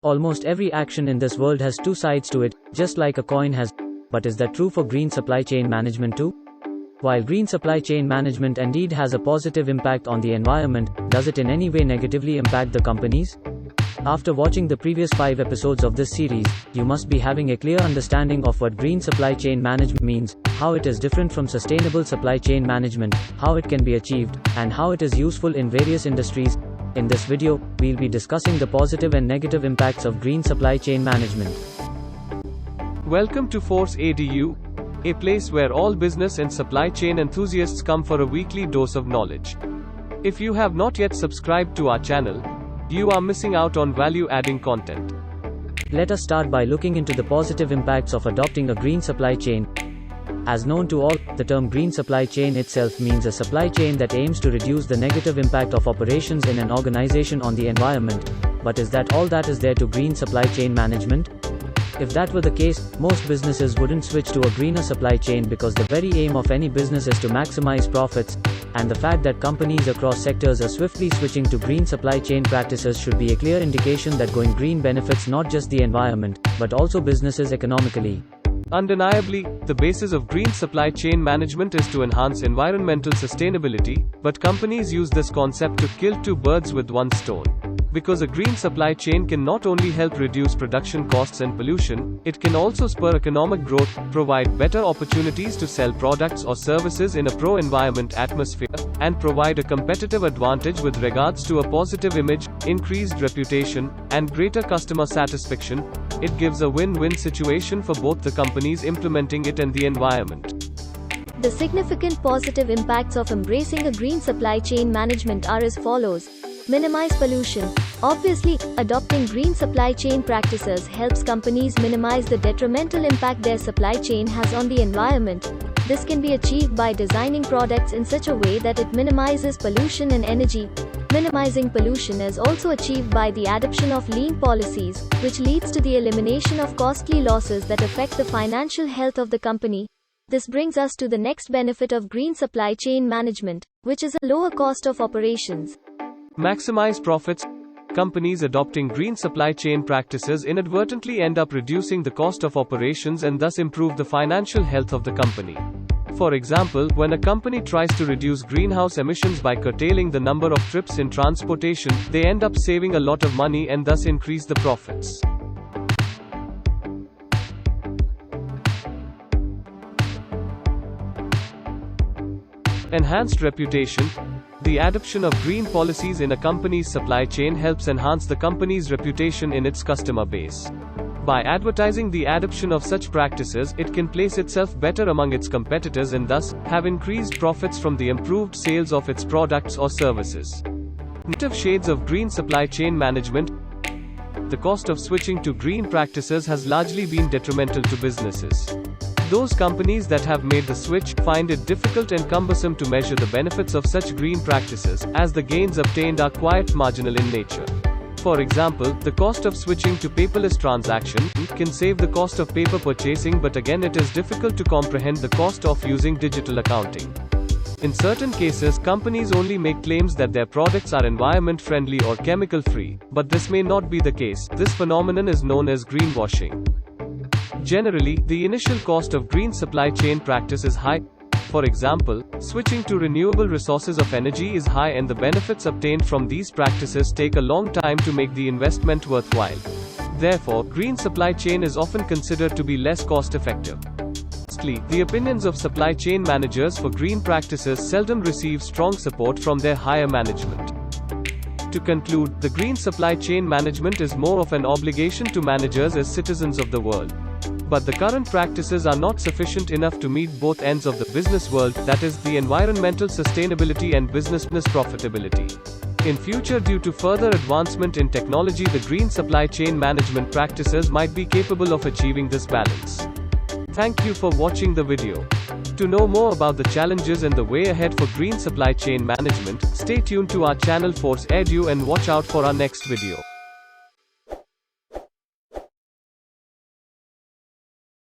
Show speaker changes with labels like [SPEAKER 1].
[SPEAKER 1] Almost every action in this world has two sides to it, just like a coin has. But is that true for green supply chain management too? While green supply chain management indeed has a positive impact on the environment, does it in any way negatively impact the companies? After watching the previous 5 episodes of this series, you must be having a clear understanding of what green supply chain management means, how it is different from sustainable supply chain management, how it can be achieved, and how it is useful in various industries. In this video, we'll be discussing the positive and negative impacts of green supply chain management.
[SPEAKER 2] Welcome to Force ADU, a place where all business and supply chain enthusiasts come for a weekly dose of knowledge. If you have not yet subscribed to our channel, you are missing out on value-adding content.
[SPEAKER 1] Let us start by looking into the positive impacts of adopting a green supply chain. As known to all, the term green supply chain itself means a supply chain that aims to reduce the negative impact of operations in an organization on the environment. But is that all that is there to green supply chain management? If that were the case, most businesses wouldn't switch to a greener supply chain because the very aim of any business is to maximize profits, and the fact that companies across sectors are swiftly switching to green supply chain practices should be a clear indication that going green benefits not just the environment, but also businesses economically.
[SPEAKER 2] Undeniably, the basis of green supply chain management is to enhance environmental sustainability, but companies use this concept to kill two birds with one stone. Because a green supply chain can not only help reduce production costs and pollution, it can also spur economic growth, provide better opportunities to sell products or services in a pro-environment atmosphere, and provide a competitive advantage with regards to a positive image, increased reputation, and greater customer satisfaction. It gives a win-win situation for both the companies implementing it and the environment.
[SPEAKER 3] The significant positive impacts of embracing a green supply chain management are as follows. Minimize pollution. Obviously, adopting green supply chain practices helps companies minimize the detrimental impact their supply chain has on the environment. This can be achieved by designing products in such a way that it minimizes pollution and energy. Minimizing pollution is also achieved by the adoption of lean policies, which leads to the elimination of costly losses that affect the financial health of the company. This brings us to the next benefit of green supply chain management, which is a lower cost of operations.
[SPEAKER 2] Maximize profits. Companies adopting green supply chain practices inadvertently end up reducing the cost of operations and thus improve the financial health of the company. For example, when a company tries to reduce greenhouse emissions by curtailing the number of trips in transportation, they end up saving a lot of money and thus increase the profits. Enhanced reputation. The adoption of green policies in a company's supply chain helps enhance the company's reputation in its customer base. By advertising the adoption of such practices, it can place itself better among its competitors and thus have increased profits from the improved sales of its products or services. Negative shades of green supply chain management. The cost of switching to green practices has largely been detrimental to businesses. Those companies that have made the switch find it difficult and cumbersome to measure the benefits of such green practices, as the gains obtained are quite marginal in nature. For example, the cost of switching to paperless transaction can save the cost of paper purchasing, but again it is difficult to comprehend the cost of using digital accounting. In certain cases, companies only make claims that their products are environment-friendly or chemical-free, but this may not be the case. This phenomenon is known as greenwashing. Generally, the initial cost of green supply chain practice is high. For example, switching to renewable resources of energy is high and the benefits obtained from these practices take a long time to make the investment worthwhile. Therefore, green supply chain is often considered to be less cost-effective. Lastly, the opinions of supply chain managers for green practices seldom receive strong support from their higher management. To conclude, the green supply chain management is more of an obligation to managers as citizens of the world. But the current practices are not sufficient enough to meet both ends of the business world, that is, the environmental sustainability and business profitability. In future, due to further advancement in technology, the green supply chain management practices might be capable of achieving this balance. Thank you for watching the video. To know more about the challenges and the way ahead for green supply chain management, stay tuned to our channel Force Edu and watch out for our next video.